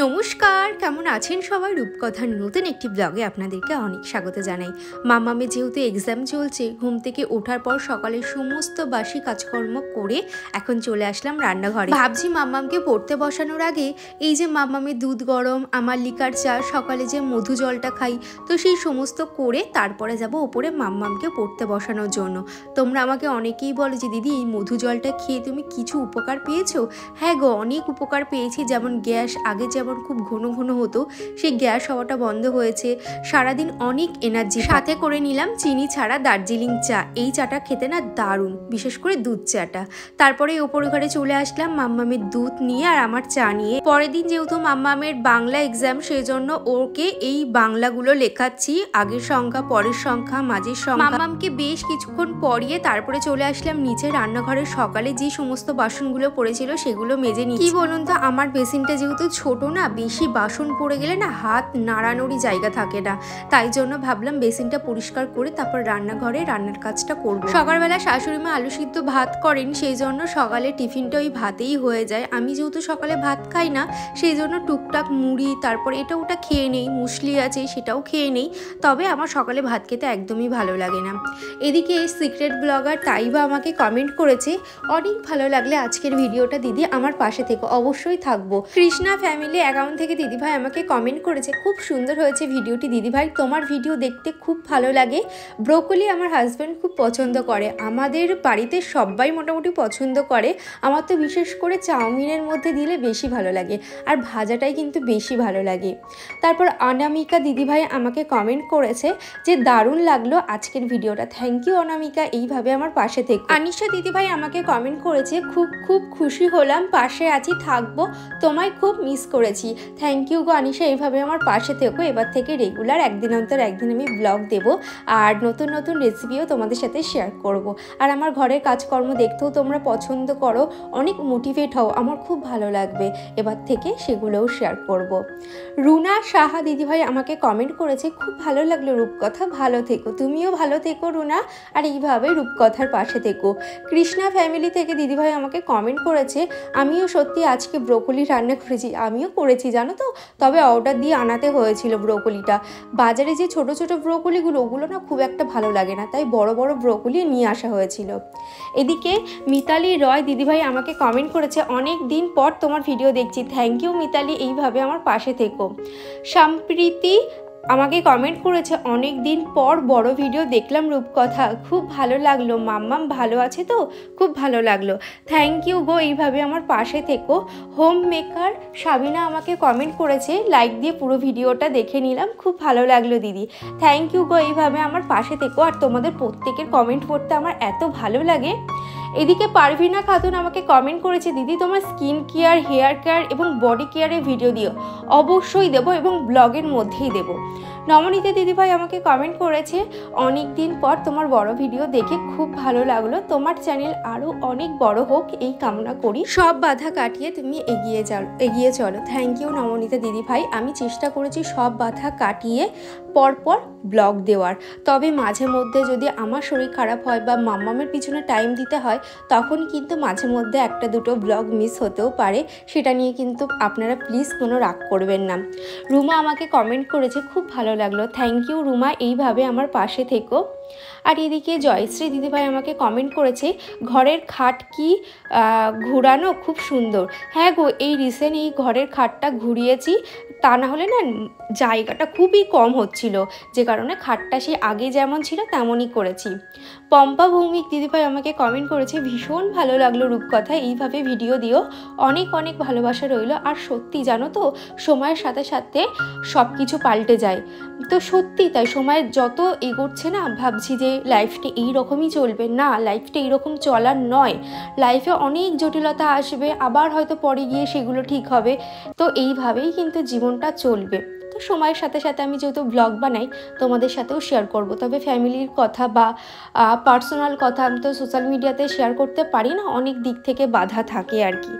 নমস্কার, কেমন আছেন সবাই? রূপকথার নতুন একটি ব্লগে আপনাদেরকে অনেক স্বাগত জানাই। মাম্মামের যেহেতু এক্সাম চলছে, ঘুম থেকে ওঠার পর সকালে সমস্ত বাসি কাজকর্ম করে এখন চলে আসলাম রান্নাঘরে। ভাবছি মাম্মামকে পড়তে বসানোর আগে এই যে মাম্মামের দুধ গরম, আমার লিকার চা, সকালে যে মধু জলটা খাই, তো সেই সমস্ত করে তারপরে যাব ওপরে মাম্মামকে পড়তে বসানোর জন্য। তোমরা আমাকে অনেকেই বলো যে দিদি এই মধু জলটা খেয়ে তুমি কিছু উপকার পেয়েছো? হ্যাঁ গো, অনেক উপকার পেয়েছি। যেমন গ্যাস আগে যেমন খুব ঘন ঘন হতো, সেই গ্যাস হওয়াটা বন্ধ হয়েছে। সারাদিন অনেক এনার্জি। সাথে করে নিলাম চিনি ছাড়া দার্জিলিং চা। এই চাটা খেতে না দারুণ, বিশেষ করে দুধ চাটা। তারপরে ওপর ঘরে চলে আসলাম মাম্মামের দুধ নিয়ে আর আমার চা নিয়ে। পরের দিন যেহেতু মাম্মামের বাংলা এক্সাম, সেই জন্য ওকে এই বাংলাগুলো লেখাচ্ছি, আগের সংখ্যা, পরের সংখ্যা, মাঝের সংখ্যা। মাম্মামকে বেশ কিছুক্ষণ পরিয়ে তারপরে চলে আসলাম নিচে রান্নাঘরের। সকালে যে সমস্ত বাসনগুলো পড়েছিল সেগুলো মেজে নিই। কি বলুন তো, আমার বেসিনটা যেহেতু ছোট না, বেশি বাসন পড়ে গেলে না হাত নাড়ানোরই জায়গা থাকে না, তাই জন্য ভাবলাম বেসিনটা পরিষ্কার করে তারপর রান্নাঘরে রান্নার কাজটা করব। সকালবেলা শাশুড়িমা আলু সিদ্ধ ভাত করেন, সেই জন্য সকালে টিফিনটা ওই ভাতেই হয়ে যায়। আমি যেহেতু সকালে ভাত খাই না, সেই জন্য টুকটাক মুড়ি, তারপর এটা ওটা খেয়ে নেই, মুসলি আছে সেটাও খেয়ে নেই। তবে আমার সকালে ভাত খেতে একদমই ভালো লাগে না। এদিকে সিক্রেট ব্লগার তাইবা আমাকে কমেন্ট করেছে, অনেক ভালো লাগলে আজকের ভিডিওটা দিদি, আমার পাশে থেকে। অবশ্যই থাকবো। কৃষ্ণা ফ্যামিলি অ্যাকাউন্ট থেকে দিদিভাই আমাকে কমেন্ট করেছে, খুব সুন্দর হয়েছে ভিডিওটি দিদিভাই, তোমার ভিডিও দেখতে খুব ভালো লাগে। ব্রোকলি আমার হাজব্যান্ড খুব পছন্দ করে, আমাদের বাড়িতে সবাই মোটামুটি পছন্দ করে। আমার তো বিশেষ করে চাউমিনের মধ্যে দিলে বেশি ভালো লাগে, আর ভাজাটাই কিন্তু বেশি ভালো লাগে। তারপর অনামিকা দিদিভাই আমাকে কমেন্ট করেছে যে দারুণ লাগলো আজকের ভিডিওটা। থ্যাংক ইউ অনামিকা, এইভাবে আমার পাশে থেকে। আনিশা দিদিভাই আমাকে কমেন্ট করেছে, খুব খুব খুশি হলাম, পাশে আছি, থাকবো, তোমায় খুব মিস করেছি। থ্যাংক ইউ গো আনিশা, এইভাবে আমার পাশে থেকো। এবার থেকে রেগুলার একদিন অন্তর একদিন আমি ব্লগ দেবো, আর নতুন নতুন রেসিপিও তোমাদের সাথে শেয়ার করব। আর আমার ঘরের কাজকর্ম দেখতেও তোমরা পছন্দ করো, অনেক মোটিভেট হও, আমার খুব ভালো লাগবে। এবার থেকে সেগুলোও শেয়ার করব। রুনা সাহা দিদিভাই আমাকে কমেন্ট করেছে, খুব ভালো লাগলো রূপকথা, ভালো থেকো। তুমিও ভালো থেকো রুনা, আর এইভাবে রূপকথার পাশে থেকো। কৃষ্ণা ফ্যামিলি থেকে দিদিভাই আমাকে কমেন্ট করেছে, আমিও সত্যি আজকে ব্রোকলি রান্না করেছি। আমিও করেছি জানো তো, তবে অর্ডার দিয়ে আনাতে হয়েছিল ব্রোকলিটা। বাজারে যে ছোট ছোট ব্রোকলিগুলো, ওগুলো না খুব একটা ভালো লাগে না, তাই বড় বড় ব্রোকলি নিয়ে আসা হয়েছিল। এদিকে মিতালি রয় দিদিভাই আমাকে কমেন্ট করেছে, অনেক দিন পর তোমার ভিডিও দেখছি। থ্যাংক ইউ মিতালি, এইভাবে আমার পাশে থেকো। সম্প্রীতি আমাকে কমেন্ট করেছে, অনেক দিন পর বড় ভিডিও দেখলাম রূপকথা, খুব ভালো লাগলো। মাম্মাম ভালো আছে তো? খুব ভালো লাগলো। থ্যাংক ইউ গো, এইভাবে আমার পাশে থেকো। হোম মেকার সাবিনা আমাকে কমেন্ট করেছে, লাইক দিয়ে পুরো ভিডিওটা দেখে নিলাম, খুব ভালো লাগলো দিদি। থ্যাংক ইউ গো, এইভাবে আমার পাশে থেকো। আর তোমাদের প্রত্যেকের কমেন্ট পড়তে আমার এত ভালো লাগে। এদিকে পারভিনা খাতুন আমাকে কমেন্ট করেছে, দিদি তোমার স্কিন কেয়ার, হেয়ার কেয়ার এবং বডি কেয়ারের ভিডিও দিও। অবশ্যই দেবো, এবং ব্লগের মধ্যেই দেবো। নমনীতা দিদিভাই আমাকে কমেন্ট করেছে, অনেক দিন পর তোমার বড় ভিডিও দেখে খুব ভালো লাগলো, তোমার চ্যানেল আরও অনেক বড় হোক এই কামনা করি, সব বাধা কাটিয়ে তুমি এগিয়ে চলো। থ্যাংক ইউ নমনীতা দিদিভাই, আমি চেষ্টা করেছি সব বাধা কাটিয়ে পরপর ব্লগ দেওয়ার। তবে মাঝে মধ্যে যদি আমার শরীর খারাপ হয় বা মাম্মামের পিছনে টাইম দিতে হয়, তখন কিন্তু মাঝে মধ্যে একটা দুটো ব্লগ মিস হতেও পারে, সেটা নিয়ে কিন্তু আপনারা প্লিজ কোনো রাগ করবেন না। রুমা আমাকে কমেন্ট করেছে, খুব ভালো লাগলো। থ্যাংক ইউ রুমা, এইভাবে আমার পাশে থেকো। আর এদিকে জয়শ্রী দিদিভাই আমাকে কমেন্ট করেছে, ঘরের খাট কি ঘুরানো, খুব সুন্দর। হ্যাঁ গো, এই রিসেন্ট এই ঘরের খাটটা ঘুরিয়েছি, তা না হলে না জায়গাটা খুবই কম হচ্ছিল, যে কারণে খাটটা সেই আগে যেমন ছিল তেমনই করেছি। পম্পা ভৌমিক দিদিভাই আমাকে কমেন্ট করেছে, ভীষণ ভালো লাগলো রূপকথা, এইভাবে ভিডিও দিও, অনেক অনেক ভালোবাসা রইল। আর সত্যি জানো তো, সময়ের সাথে সাথে সব কিছু পাল্টে যায়, তো সত্যি তাই। সময় যত এগোচ্ছে না, ভাবছি যে লাইফটা এইরকমই চলবে, না লাইফটা এইরকম চলার নয়, লাইফে অনেক জটিলতা আসবে, আবার হয়তো পরে গিয়ে সেগুলো ঠিক হবে, তো এইভাবেই কিন্তু জীবনটা চলবে। তো সময়ের সাথে সাথে আমি যেহেতু ব্লগ বানাই, তোমাদের সাথেও শেয়ার করব, তবে ফ্যামিলির কথা বা পার্সোনাল কথা আমি তো সোশ্যাল মিডিয়াতে শেয়ার করতে পারি না, অনেক দিক থেকে বাধা থাকে আর কি।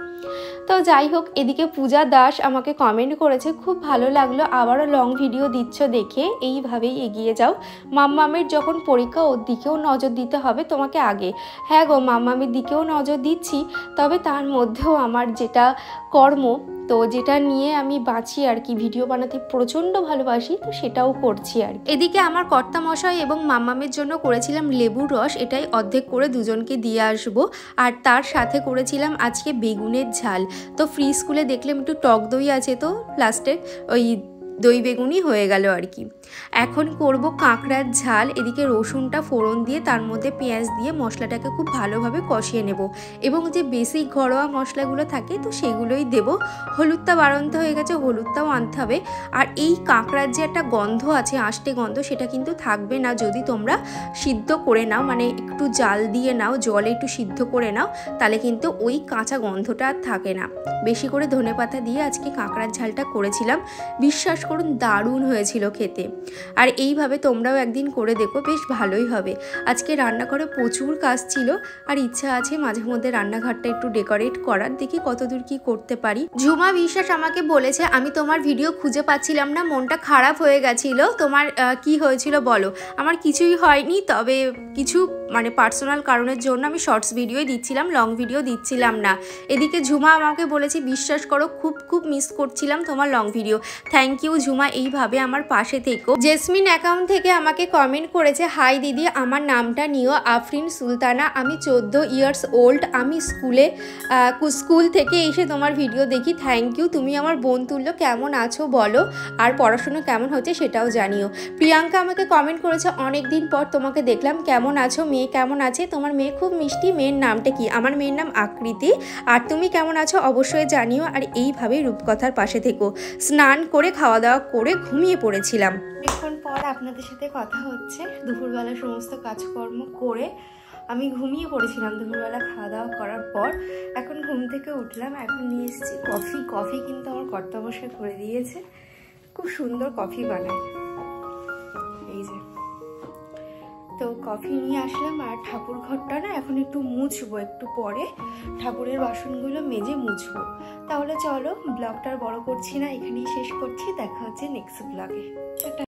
তো যাই হোক, এদিকে পূজা দাস আমাকে কমেন্ট করেছে, খুব ভালো লাগলো, আবারও লং ভিডিও দিচ্ছ দেখে, এইভাবেই এগিয়ে যাও। মাম্মামের যখন পরীক্ষা, ওর দিকেও নজর দিতে হবে তোমাকে আগে। হ্যাঁ গো, মাম্মামের দিকেও নজর দিচ্ছি, তবে তার মধ্যেও আমার যেটা কর্ম তো যেটা নিয়ে আমি বাঁচি আর কি, ভিডিও বানাতে প্রচণ্ড ভালোবাসি, তো সেটাও করছি আর এদিকে আমার কর্তামশাই এবং মাম্মামের জন্য করেছিলাম লেবুর রস, এটাই অর্ধেক করে দুজনকে দিয়ে আসবো। আর তার সাথে করেছিলাম আজকে বেগুনের ঝাল। তো ফ্রিজ খুলে দেখলাম একটু টক দই আছে, তো লাস্টে ওই দই বেগুনি হয়ে গেল আর কি। এখন করব কাঁকড়ার ঝাল। এদিকে রসুনটা ফোড়ন দিয়ে তার মধ্যে পেঁয়াজ দিয়ে মশলাটাকে খুব ভালোভাবে কষিয়ে নেব, এবং যে বেসিক ঘরোয়া মশলাগুলো থাকে তো সেগুলোই দেব। হলুদটা বাড়ন্ত হয়ে গেছে, হলুদটাও আনতে হবে। আর এই কাঁকড়ার যে একটা গন্ধ আছে, আষ্টে গন্ধ, সেটা কিন্তু থাকবে না যদি তোমরা সিদ্ধ করে নাও, মানে একটু জাল দিয়ে নাও, জলে একটু সিদ্ধ করে নাও, তাহলে কিন্তু ওই কাঁচা গন্ধটা আর থাকে না। বেশি করে ধনেপাতা দিয়ে আজকে কাঁকড়ার ঝালটা করেছিলাম, বিশ্বাস করুন দারুণ হয়েছিল খেতে। আর এইভাবে তোমরাও একদিন করে দেখো, বেশ ভালোই হবে। আজকে রান্নাঘরে প্রচুর কাজ ছিল, আর ইচ্ছা আছে মাঝে মধ্যে রান্নাঘরটা একটু ডেকোরেট করার, দেখি কতদূর কি করতে পারি। ঝুমা বিশ্বাস আমাকে বলেছে আমি তোমার ভিডিও খুঁজে পাচ্ছিলাম না, মনটা খারাপ হয়ে গেছিল। তোমার কি হয়েছিল বলো? আমার কিছুই হয়নি, তবে কিছু মানে পার্সোনাল কারণের জন্য আমি শর্টস ভিডিওই দিচ্ছিলাম, লং ভিডিও দিচ্ছিলাম না। এদিকে ঝুমা আমাকে বলেছে বিশ্বাস করো খুব খুব মিস করছিলাম তোমার long video. Thank you Jhuma, এইভাবে আমার পাশে থেকো। জেসমিন অ্যাকাউন্ট থেকে আমাকে কমেন্ট করেছে, হাই দিদি, আমার নামটা নিও আফরিন সুলতানা, আমি 14 ইয়ার্স ওল্ড, আমি স্কুল থেকে এসে তোমার ভিডিও দেখি। থ্যাংক ইউ, তুমি আমার বোন তুল্য, কেমন আছো বলো, আর পড়াশোনা কেমন হচ্ছে সেটাও জানিও। প্রিয়াঙ্কা আমাকে কমেন্ট করেছে, অনেক দিন পর তোমাকে দেখলাম, কেমন আছো, মেয়ে কেমন আছে? তোমার মেয়ে খুব মিষ্টি, মেয়ের নামটা কি? আমার মেয়ের নাম আকৃতি। আর তুমি কেমন আছো অবশ্যই জানিও। আর এইভাবেই রূপকথার পাশে থেকো। স্নান করে খাওয়া দাওয়া করে ঘুমিয়ে পড়েছিলাম। অনেকক্ষণ পর আপনাদের সাথে কথা হচ্ছে। দুপুরবেলা সমস্ত কাজকর্ম করে আমি ঘুমিয়ে পড়েছিলাম দুপুরবেলা খাওয়া দাওয়া করার পর। এখন ঘুম থেকে উঠলাম, এখন নিয়ে এসেছি কফি কিন্তু আমার কর্তামশাই করে দিয়েছে, খুব সুন্দর কফি বানায়, এই যে। তো কফি নিয়ে আসলাম, আর ঠাকুর ঘরটা না এখন একটু মুছবো, একটু পরে ঠাকুরের বাসনগুলো মেজে মুছবো। তাহলে চলো, ব্লগটা আর বড় করছি না, এখানেই শেষ করছি। দেখা হচ্ছে নেক্সট ব্লগে।